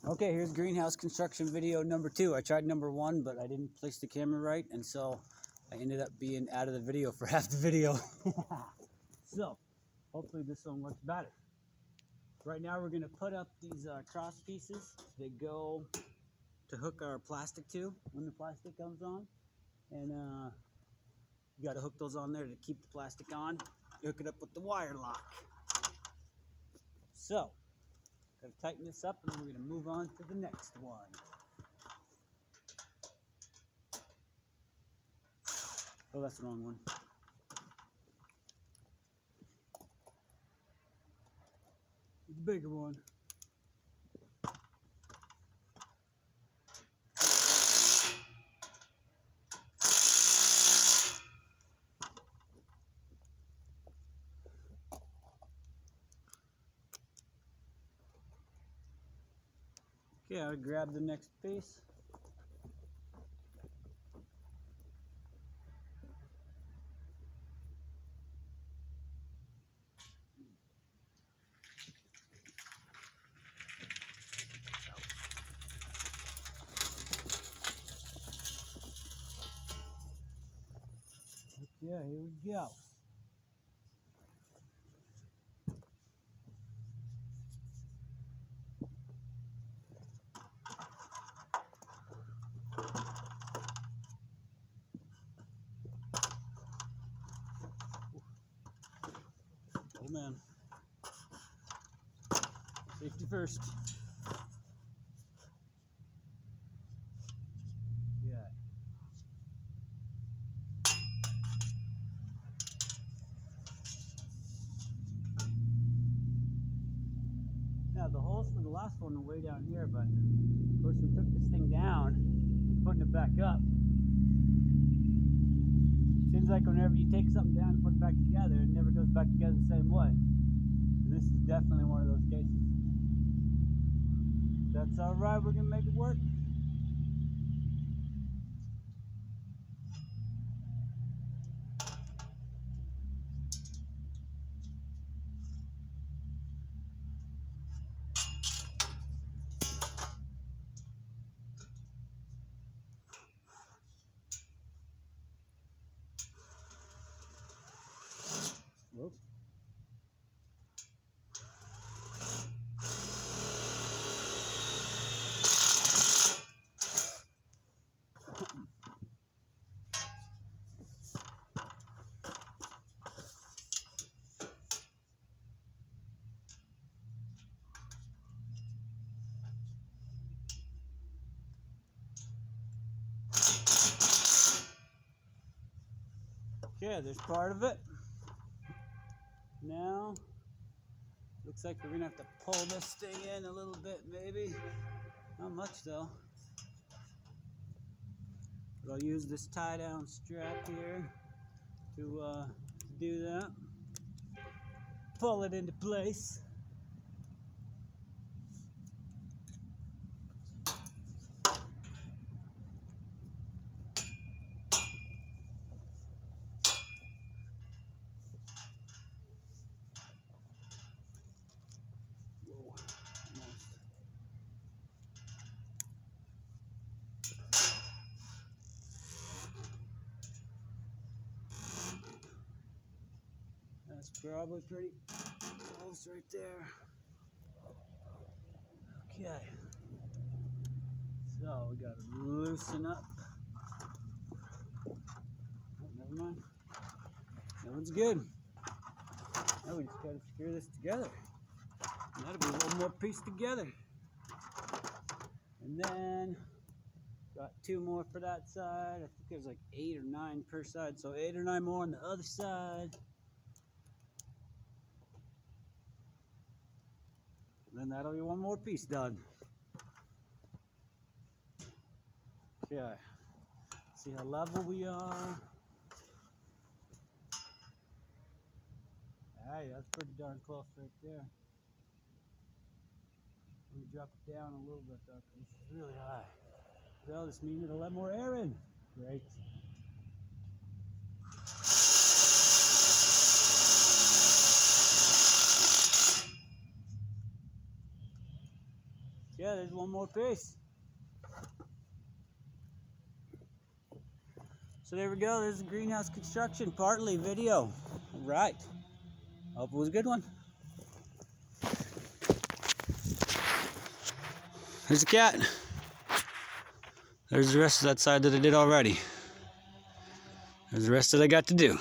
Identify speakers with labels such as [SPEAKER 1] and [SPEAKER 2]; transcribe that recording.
[SPEAKER 1] Okay, here's greenhouse construction video number 2. I tried number 1, but I didn't place the camera right, and so I ended up being out of the video for half the video. So, hopefully this one works better. Right now we're going to put up these cross pieces that go to hook our plastic to when the plastic comes on. And you got to hook those on there to keep the plastic on. You hook it up with the wire lock. So, got to tighten this up and then we're going to move on to the next one. Oh, that's the wrong one. The bigger one. Okay, I'll grab the next piece. Yeah, here we go. Oh man. Safety first. Yeah. Now the holes for the last one are way down here, but of course we took this thing down, putting it back up. Seems like whenever you take something down and put it back together, it never goes back together the same way. And this is definitely one of those cases. That's alright, we're gonna make it work. Whoop. Okay, there's part of it. Now, looks like we're gonna have to pull this thing in a little bit, maybe. Not much though. But I'll use this tie down strap here to do that. Pull it into place. That's probably pretty close right there. Okay. So we gotta loosen up. Oh, never mind. That one's good. Now we just gotta screw this together. And that'll be one more piece together. And then got 2 more for that side. I think there's like 8 or 9 per side. So 8 or 9 more on the other side. And then that'll be one more piece done. Okay. See how level we are. Hey, that's pretty darn close right there. Let me drop it down a little bit though, because this is really high. So this means it'll let more air in. Great. Yeah, there's one more piece. So there we go. There's the greenhouse construction partly video. Right. Hope it was a good one. There's the cat. There's the rest of that side that I did already. There's the rest that I got to do.